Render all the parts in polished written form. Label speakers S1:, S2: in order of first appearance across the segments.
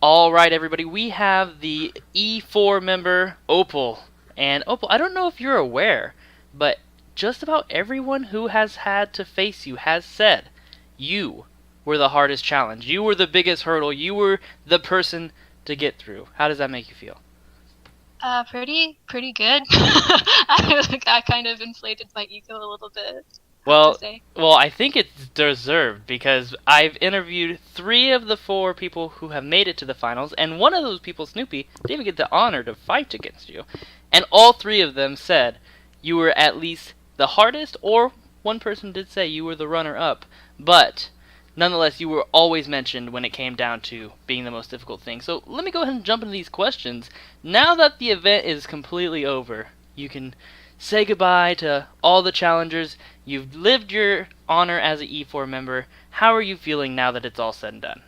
S1: All right, everybody, we have the E4 member, Opal. And Opal, I don't know if you're aware, but just about everyone who has had to face you has said you were the hardest challenge. You were the biggest hurdle. You were the person to get through. How does that make you feel?
S2: Pretty good. I kind of inflated my ego a little bit, I have to
S1: Well,
S2: say.
S1: well, I think it's deserved because I've interviewed 3 of the 4 people who have made it to the finals, and one of those people, Snoopy, didn't even get the honor to fight against you. And all 3 of them said you were at least the hardest, or one person did say you were the runner-up. But nonetheless, you were always mentioned when it came down to being the most difficult thing. So let me go ahead and jump into these questions. Now that the event is completely over, you can say goodbye to all the challengers. You've lived your honor as an E4 member. How are you feeling now that it's all said and done?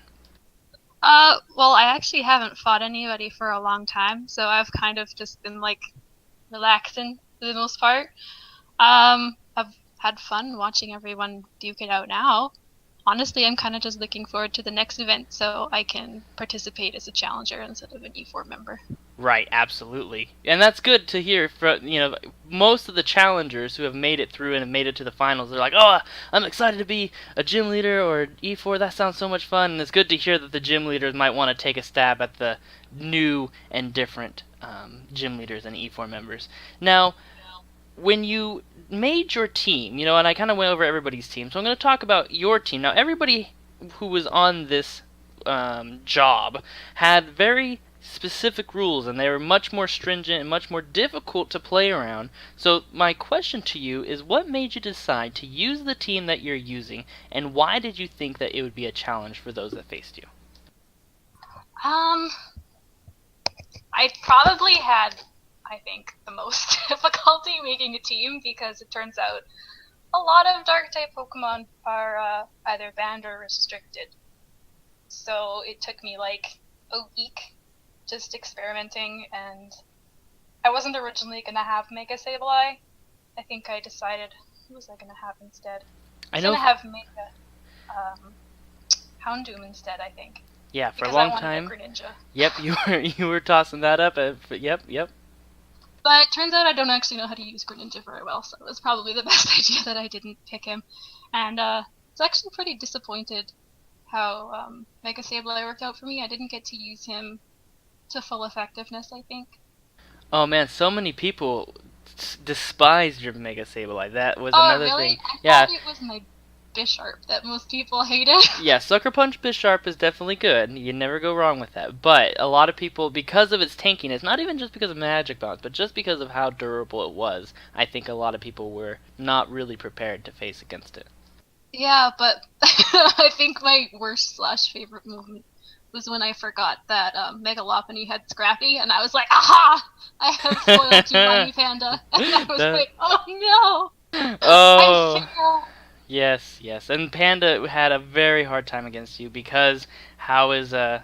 S2: Well, I actually haven't fought anybody for a long time, so I've kind of just been like relaxing for the most part. I've had fun watching everyone duke it out now. Honestly, I'm kind of just looking forward to the next event so I can participate as a challenger instead of an E4 member.
S1: Right, absolutely. And that's good to hear from, most of the challengers who have made it through and have made it to the finals. They're like, "Oh, I'm excited to be a gym leader or E4. That sounds so much fun." And it's good to hear that the gym leaders might want to take a stab at the new and different gym leaders and E4 members. Now, when you made your team, and I kind of went over everybody's team, so I'm going to talk about your team. Now, everybody who was on this job had very specific rules, and they were much more stringent and much more difficult to play around. So, my question to you is, what made you decide to use the team that you're using, and why did you think that it would be a challenge for those that faced you?
S2: Um, I probably had, I think, the most difficulty making a team because it turns out a lot of dark type Pokemon are either banned or restricted. So it took me like a week just experimenting, and I wasn't originally going to have Mega Sableye. I think I decided, who was I going to have instead? I
S1: I
S2: was
S1: know,
S2: going to have Mega Houndoom instead, I think,
S1: yeah, for a
S2: because I
S1: long
S2: wanted a
S1: time.
S2: Greninja.
S1: Yep, you were tossing that up. Yep.
S2: But it turns out I don't actually know how to use Greninja very well, so it was probably the best idea that I didn't pick him. And it's actually pretty disappointed how Mega Sableye worked out for me. I didn't get to use him to full effectiveness, I think.
S1: Oh man, so many people despised your Mega Sableye. That was
S2: Oh,
S1: another
S2: really?
S1: thing.
S2: I
S1: Yeah,
S2: thought it was my Bisharp that most people hated.
S1: yeah, Sucker Punch Bisharp is definitely good. You never go wrong with that. But a lot of people, because of its tankiness, not even just because of Magic Bounce, but just because of how durable it was, I think a lot of people were not really prepared to face against it.
S2: Yeah, but I think my worst slash favorite moment was when I forgot that Mega Lopunny had Scrappy, and I was like, aha! I have foiled you, Money Panda. And I was
S1: The-
S2: like, oh no! I
S1: oh,
S2: failed!
S1: yes. And Panda had a very hard time against you because how is that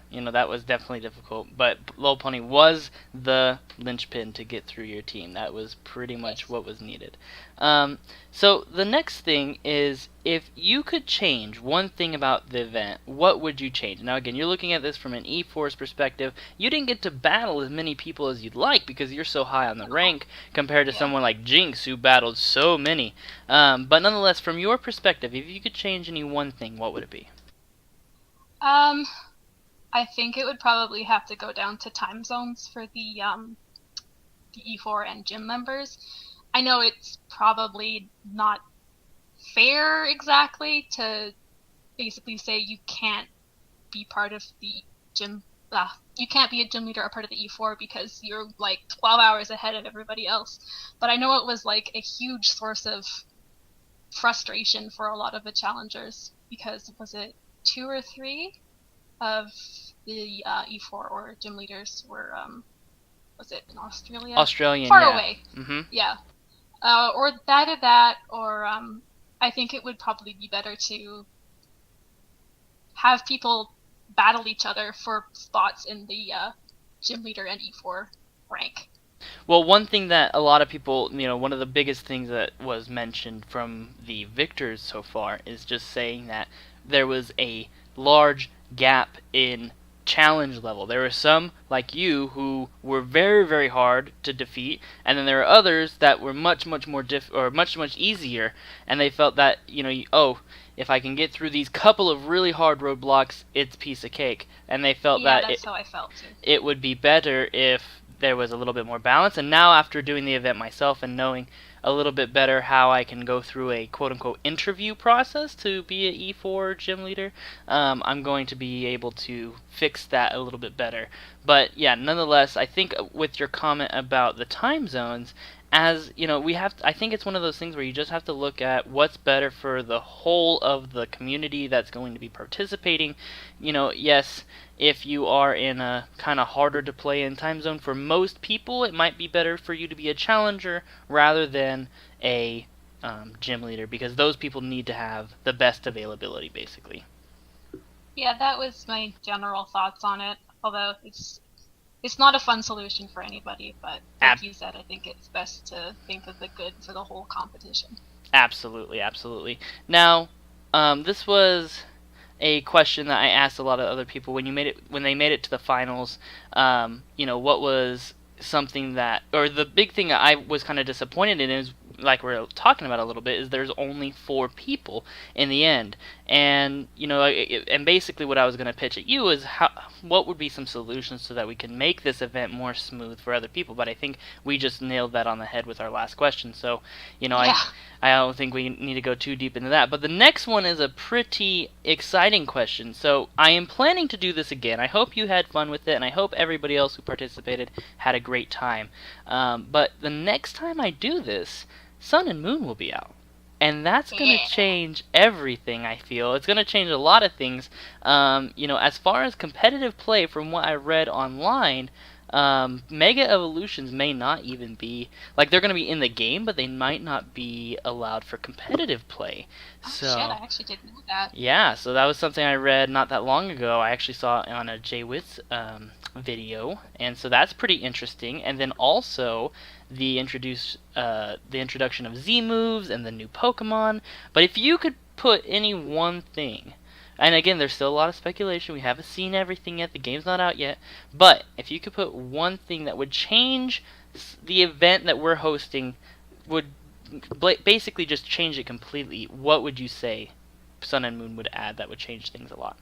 S1: was definitely difficult. But Lopunny was the linchpin to get through your team. That was pretty much
S2: Yes.
S1: what was needed. So the next thing is, if you could change one thing about the event, what would you change? Now again, you're looking at this from an E-Force perspective. You didn't get to battle as many people as you'd like because you're so high on the rank compared to
S2: Yeah.
S1: someone like Jinx who battled so many. But nonetheless, from your perspective, if you could change any one thing, what would it be?
S2: Um, I think it would probably have to go down to time zones for the E4 and gym members. I know it's probably not fair exactly to basically say you can't be part of the gym. You can't be a gym leader or part of the E4 because you're like 12 hours ahead of everybody else. But I know it was like a huge source of frustration for a lot of the challengers because was it 2 or 3 of the E4 or gym leaders were was it in Australia?
S1: Australian,
S2: Far
S1: yeah.
S2: away,
S1: Mhm.
S2: yeah. Or either that, or I think it would probably be better to have people battle each other for spots in the gym leader and E4 rank.
S1: Well, one thing that a lot of people, one of the biggest things that was mentioned from the victors so far is just saying that there was a large gap in challenge level. There were some like you who were very, very hard to defeat, and then there are others that were much, much more much, much easier, and they felt that, oh, if I can get through these couple of really hard roadblocks, it's piece of cake. And they felt
S2: Yeah,
S1: that
S2: that's how I felt too.
S1: it would be better if there was a little bit more balance. And now, after doing the event myself and knowing a little bit better how I can go through a quote-unquote interview process to be a E4 gym leader, I'm going to be able to fix that a little bit better. But yeah, nonetheless, I think with your comment about the time zones, as you know, I think it's one of those things where you just have to look at what's better for the whole of the community that's going to be participating. Yes, if you are in a kind of harder to play in time zone, for most people it might be better for you to be a challenger rather than a gym leader, because those people need to have the best availability, basically.
S2: Yeah, that was my general thoughts on it. Although it's not a fun solution for anybody, but like you said, I think it's best to think of the good for the whole competition.
S1: Absolutely, absolutely. Now, this was a question that I asked a lot of other people when they made it to the finals. What was something that, or the big thing I was kind of disappointed in is, like we're talking about a little bit, is there's only 4 people in the end. And and basically what I was going to pitch at you is what would be some solutions so that we can make this event more smooth for other people. But I think we just nailed that on the head with our last question. So
S2: Yeah.
S1: I don't think we need to go too deep into that. But the next one is a pretty exciting question. So I am planning to do this again. I hope you had fun with it, and I hope everybody else who participated had a great time. But the next time I do this, Sun and Moon will be out. And that's going to change everything, I feel. It's going to change a lot of things. As far as competitive play, from what I read online, Mega Evolutions may not even be, like, they're going to be in the game, but they might not be allowed for competitive play.
S2: Oh, shit, I actually didn't know that.
S1: Yeah, so that was something I read not that long ago. I actually saw it on a JWitz video, and so that's pretty interesting. And then also the introduction of Z moves and the new Pokemon. But if you could put any one thing, and again, there's still a lot of speculation. We haven't seen everything yet. The game's not out yet. But if you could put one thing that would change the event that we're hosting, would basically just change it completely, what would you say Sun and Moon would add that would change things a lot?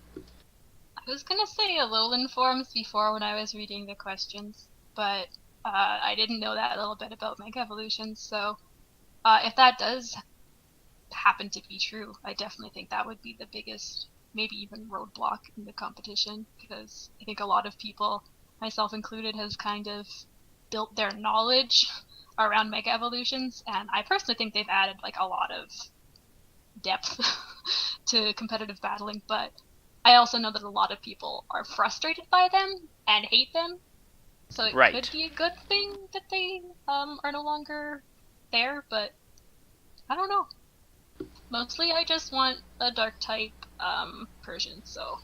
S2: I was gonna say Alolan forms before when I was reading the questions, but I didn't know that little bit about Mega Evolutions, so if that does happen to be true, I definitely think that would be the biggest, maybe even roadblock in the competition, because I think a lot of people, myself included, has kind of built their knowledge around Mega Evolutions, and I personally think they've added like a lot of depth to competitive battling, but I also know that a lot of people are frustrated by them and hate them, so it could be a good thing that they are no longer there, but I don't know. Mostly I just want a dark type Persian, so,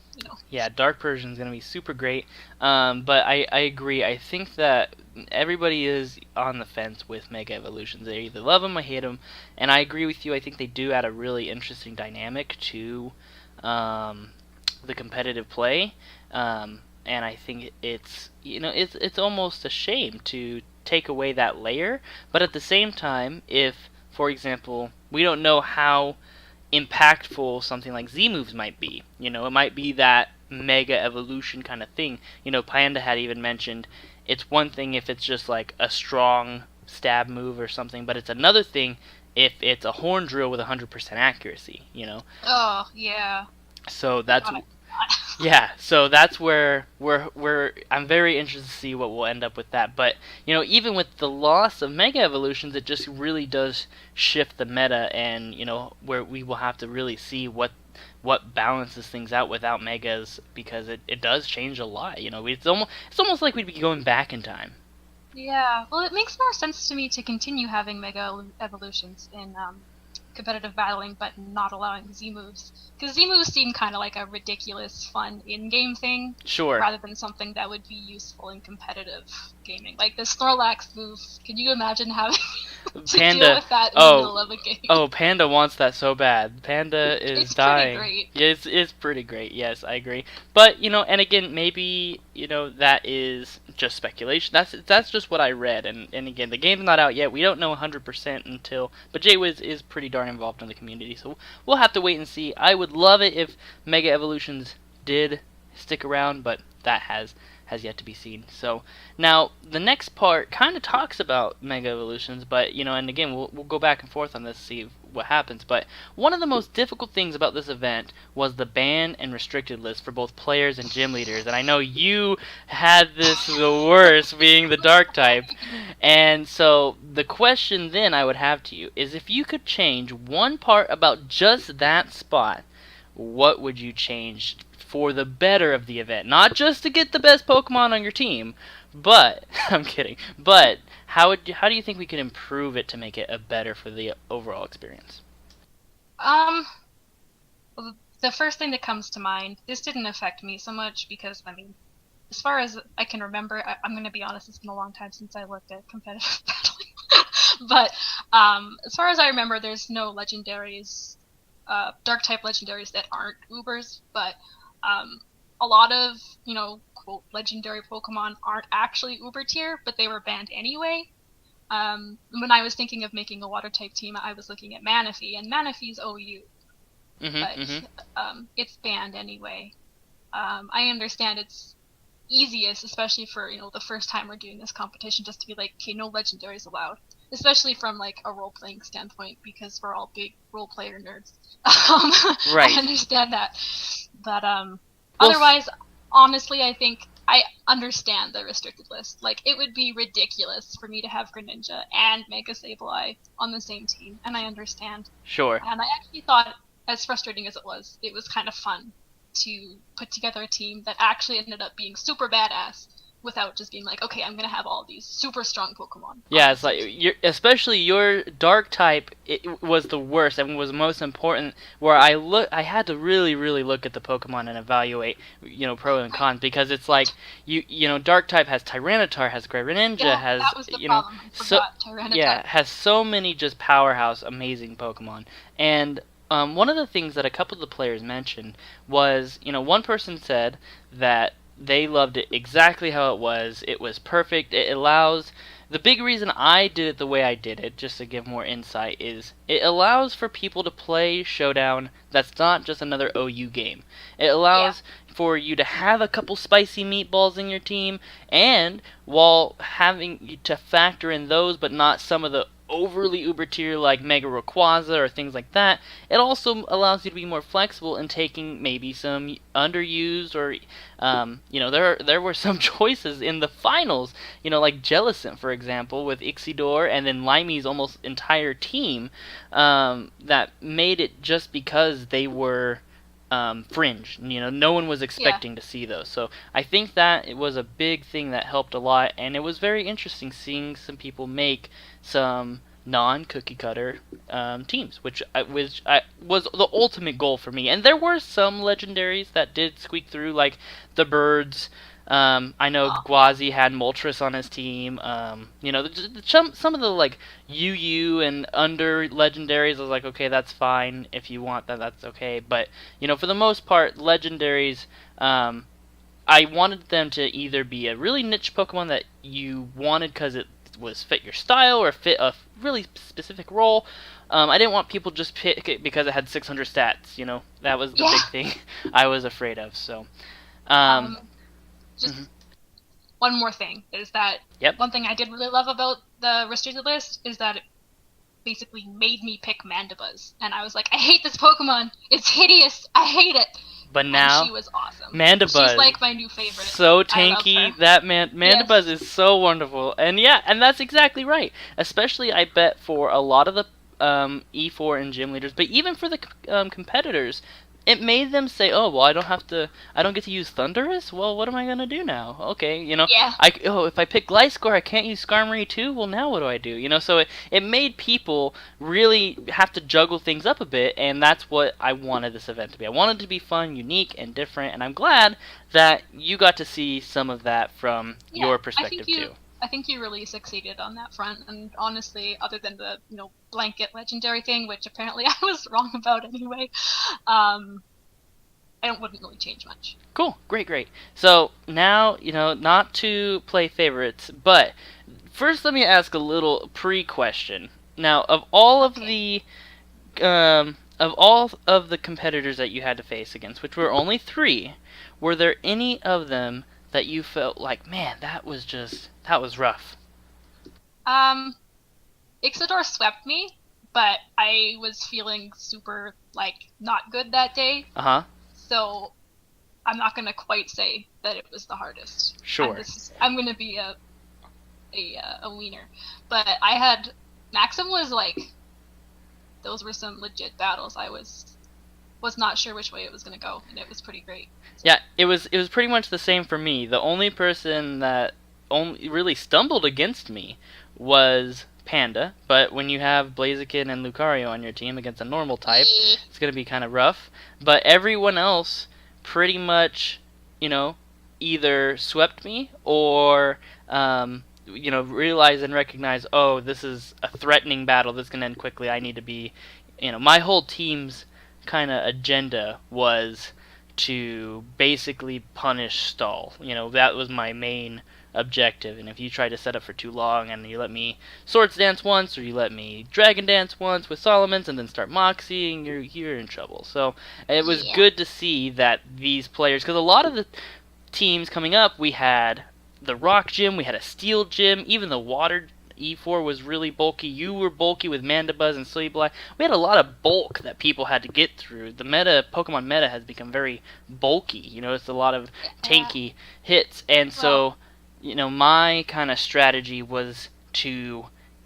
S1: Yeah, dark Persian is going to be super great, but I agree. I think that everybody is on the fence with Mega Evolutions. They either love them or hate them, and I agree with you. I think they do add a really interesting dynamic to the competitive play, and I think it's almost a shame to take away that layer. But at the same time, if, for example, we don't know how impactful something like Z moves might be, it might be that Mega Evolution kind of thing. Panda had even mentioned it's one thing if it's just like a strong stab move or something, but it's another thing if it's a horn drill with 100% accuracy.
S2: Oh yeah.
S1: So that's so that's where I'm very interested to see what we'll end up with that. But even with the loss of Mega Evolutions, it just really does shift the meta, and where we will have to really see what balances things out without Megas, because it does change a lot. It's almost like we'd be going back in time.
S2: Yeah, well, it makes more sense to me to continue having Mega Evolutions in competitive battling, but not allowing Z moves. Because Z moves seem kind of like a ridiculous, fun in-game thing,
S1: Sure.
S2: rather than something that would be useful in competitive gaming. Like the Snorlax move, can you imagine having to deal
S1: Panda.
S2: with that in the
S1: Oh,
S2: middle of a game?
S1: oh, Panda wants that so bad. Panda is
S2: It's pretty
S1: dying.
S2: great.
S1: Yeah, it's pretty great. Yes, I agree. But and again, maybe that is just speculation. That's just what I read. And again, the game's not out yet. We don't know 100% until. But Jaywiz is pretty darn involved in the community, so we'll have to wait and see. I would love it if Mega Evolutions did stick around, but that has yet to be seen. So now the next part kind of talks about Mega Evolutions, but and again we'll go back and forth on this, see what happens. But one of the most difficult things about this event was the ban and restricted list for both players and gym leaders, and I know you had this the worst, being the dark type. And so the question then I would have to you is, if you could change one part about just that spot, what would you change for the better of the event? Not just to get the best Pokemon on your team, but I'm kidding. But how do you think we could improve it to make it a better for the overall experience?
S2: Um, well, the first thing that comes to mind, this didn't affect me so much because, I mean, as far as I can remember, I'm going to be honest, it's been a long time since I looked at competitive battling. But as far as I remember, there's no legendaries, dark type legendaries that aren't Ubers, but a lot of, quote, legendary Pokemon aren't actually Uber tier, but they were banned anyway. When I was thinking of making a water type team, I was looking at Manaphy, and Manaphy's OU, but it's banned anyway. I understand it's easiest, especially for the first time we're doing this competition, just to be like, okay, no legendaries allowed, especially from like a role playing standpoint, because we're all big role player nerds.
S1: Right.
S2: I understand that, but
S1: Well,
S2: otherwise, honestly, I think I understand the restricted list. Like, it would be ridiculous for me to have Greninja and Mega Sableye on the same team, and I understand.
S1: Sure.
S2: And I actually thought, as frustrating as it was kind of fun to put together a team that actually ended up being super badass without just being like, okay, I'm gonna have all these super strong Pokemon.
S1: Yeah, it's like especially your dark type. It was the worst and was most important. Where I had to really, really look at the Pokemon and evaluate, pro and cons, because it's like dark type has Tyranitar, has Greninja,
S2: Yeah,
S1: has
S2: that was the problem. I forgot Tyranitar.
S1: yeah, has so many just powerhouse, amazing Pokemon. And one of the things that a couple of the players mentioned was, one person said that they loved it exactly how it was. It was perfect. It allows. The big reason I did it the way I did it, just to give more insight, is it allows for people to play Showdown that's not just another OU game. It allows for you to have a couple spicy meatballs in your team, and while having to factor in those, but not some of the overly uber tier like Mega Rayquaza or things like that, it also allows you to be more flexible in taking maybe some underused or there were some choices in the finals, like Jellicent, for example, with Ixidor and then Limey's almost entire team, that made it just because they were fringe. No one was expecting to see those. So I think that it was a big thing that helped a lot, and it was very interesting seeing some people make some non-cookie cutter teams, which was the ultimate goal for me. And there were some legendaries that did squeak through, like the birds. I know Gwazi had Moltres on his team. Some of the like UU and under legendaries, I was like, okay, that's fine. If you want that, that's okay. But for the most part, legendaries, I wanted them to either be a really niche Pokemon that you wanted because it was fit your style or fit a really specific role. I didn't want people just pick it because it had 600 stats. That was the big thing I was afraid of. So.
S2: Just one more thing is that one thing I did really love about the restricted list is that it basically made me pick Mandibuzz, and I was like, I hate this Pokemon. It's hideous. I hate it.
S1: But now,
S2: and she was awesome.
S1: Mandibuzz,
S2: she's like my new favorite.
S1: So tanky. That Mandibuzz is so wonderful, and that's exactly right. Especially, I bet for a lot of the E4 and gym leaders, but even for the competitors. it made them say, "Oh, well, I don't get to use Thunderous. Well, what am I gonna do now? Okay,
S2: Yeah.
S1: if I pick Gliscor, I can't use Skarmory too. Well, now what do I do? So it made people really have to juggle things up a bit, and that's what I wanted this event to be. I wanted it to be fun, unique, and different, and I'm glad that you got to see some of that from
S2: Yeah,
S1: your perspective too.
S2: I think you really succeeded on that front, and honestly, other than the blanket legendary thing, which apparently I was wrong about anyway, I wouldn't really change much.
S1: Cool, great. So now, not to play favorites, but first let me ask a little pre-question. Now,
S2: Okay.
S1: of all of the competitors that you had to face against, which were only 3, were there any of them that you felt like, man, that was rough?
S2: Um, Ixodor swept me, but I was feeling super not good that day,
S1: Uh huh.
S2: so I'm not gonna quite say that it was the hardest.
S1: Sure.
S2: I'm gonna be a wiener, but I had Maxim was those were some legit battles. I was not sure which way it was gonna go, and it was pretty great. So.
S1: Yeah, it was pretty much the same for me. The only person that only really stumbled against me was Panda, but when you have Blaziken and Lucario on your team against a normal type, it's going to be kind of rough. But everyone else pretty much, either swept me or realize and recognize, oh, this is a threatening battle. This can end quickly. I need to be, my whole team's kind of agenda was to basically punish stall. That was my main objective. And if you try to set up for too long and you let me Swords Dance once or you let me Dragon Dance once with Solomon's and then start Moxieing, you're in trouble. So it was good to see that these players, because a lot of the teams coming up, we had the Rock Gym, we had a Steel Gym, even the Water E4 was really bulky. You were bulky with Mandibuzz and Sleebly. We had a lot of bulk that people had to get through. The Pokemon meta has become very bulky. It's a lot of tanky hits. And so, my kind of strategy was to,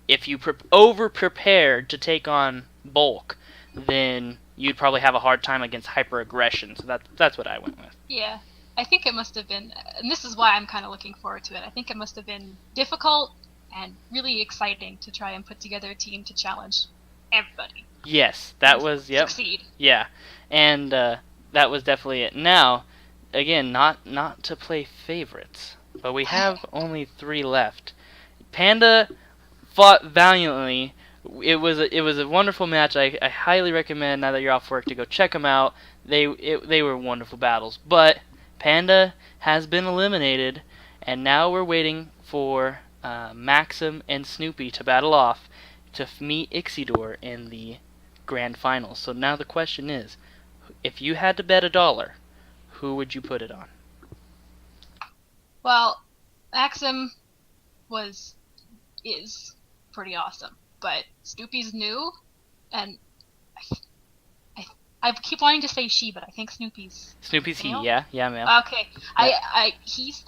S1: if you over-prepared to take on bulk, then you'd probably have a hard time against hyper-aggression. So that's what I went with.
S2: Yeah. I think it must have been, and this is why I'm kind of looking forward to it. I think it must have been difficult and really exciting to try and put together a team to challenge everybody.
S1: Yes, that was, yep.
S2: Succeed.
S1: Yeah, and that was definitely it. Now, again, not to play favorites, but we have only 3 left. Panda fought valiantly. It was a wonderful match. I highly recommend, now that you're off work, to go check them out. They were wonderful battles, but Panda has been eliminated, and now we're waiting for Maxim and Snoopy to battle off to meet Ixidor in the grand finals. So now the question is, if you had to bet $1, who would you put it on?
S2: Well, Maxim is pretty awesome, but Snoopy's new, and I keep wanting to say she, but I think Snoopy's
S1: he,
S2: male?
S1: yeah, male.
S2: Okay,
S1: Yeah.
S2: he's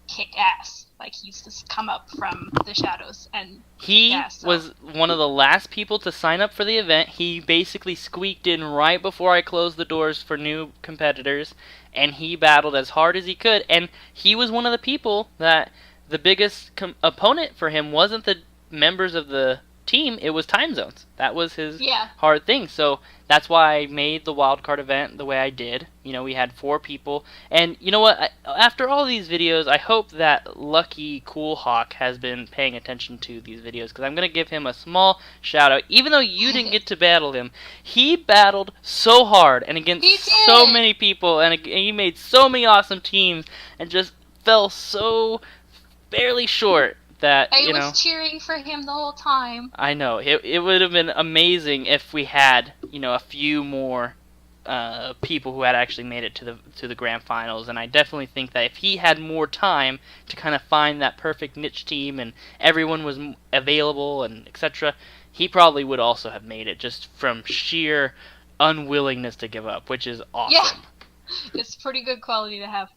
S2: kick ass. He's just come up from the shadows and
S1: he
S2: ass, so.
S1: was one of the last people to sign up for the event. He basically squeaked in right before I closed the doors for new competitors, and he battled as hard as he could. And he was one of the people that the biggest opponent for him wasn't the members of the team, it was time zones. That was his hard thing. So that's why I made the wildcard event the way I did. We had 4 people. And you know what? After all these videos, I hope that Lucky Cool Hawk has been paying attention to these videos, because I'm going to give him a small shout out. Even though you didn't get to battle him, he battled so hard and against so many people, and he made so many awesome teams and just fell so barely short. That,
S2: I was cheering for him the whole time.
S1: I know. It would have been amazing if we had, a few more people who had actually made it to the grand finals. And I definitely think that if he had more time to kind of find that perfect niche team and everyone was available and etc., he probably would also have made it, just from sheer unwillingness to give up, which is awesome.
S2: Yeah, it's pretty good quality to have.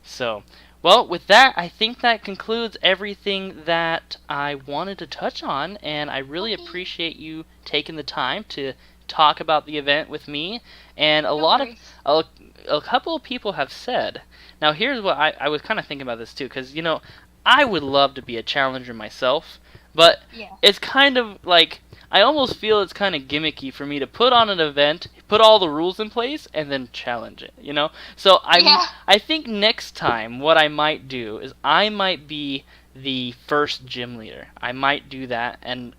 S1: So, well, with that, I think that concludes everything that I wanted to touch on, and I really appreciate you taking the time to talk about the event with me, and
S2: No worries.
S1: a couple of people have said. Now, here's what I was kind of thinking about this too, because I would love to be a challenger myself, but
S2: Yeah.
S1: it's kind of like I almost feel it's kind of gimmicky for me to put on an event, put all the rules in place, and then challenge it. So
S2: Yeah.
S1: I think next time what I might do is I might be the first gym leader. I might do that, and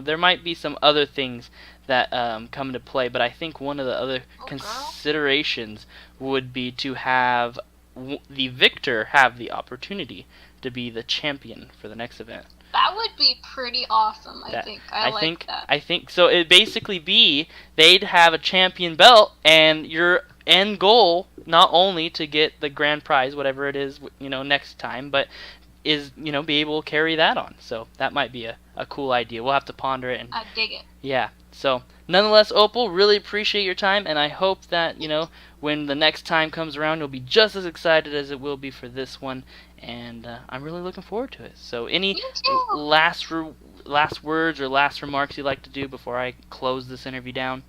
S1: there might be some other things that come into play. But I think one of the other
S2: Oh, girl.
S1: considerations would be to have the victor have the opportunity to be the champion for the next event.
S2: That would be pretty awesome, I think. I like
S1: think
S2: that.
S1: I think so. It'd basically be they'd have a champion belt, and your end goal not only to get the grand prize, whatever it is, next time, but is be able to carry that on. So that might be a cool idea. We'll have to ponder it. And
S2: I dig it.
S1: yeah. So nonetheless, Opal, really appreciate your time, and I hope that when the next time comes around, you'll be just as excited as it will be for this one. And I'm really looking forward to it. So any
S2: Me too.
S1: last words or last remarks you'd like to do before I close this interview down?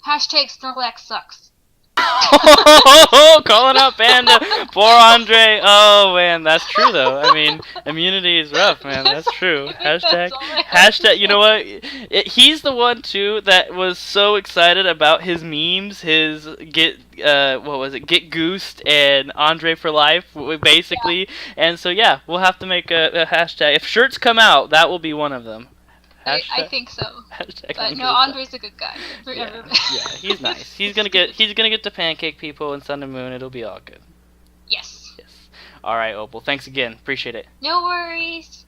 S2: Hashtag Snorlax sucks.
S1: Calling out Panda. Poor Andre. Oh man, that's true though. I mean, immunity is rough, man. That's true. Hashtag. You know what? He's the one too that was so excited about his memes. His what was it? Get Goosed and Andre for life, basically. Yeah. And so yeah, we'll have to make a hashtag. If shirts come out, that will be one of them.
S2: I think so. But no, Andre's a good guy.
S1: Yeah, he's nice. He's gonna get to pancake people in Sun and Moon. It'll be all good.
S2: Yes.
S1: All right, Opal. Thanks again. Appreciate it.
S2: No worries.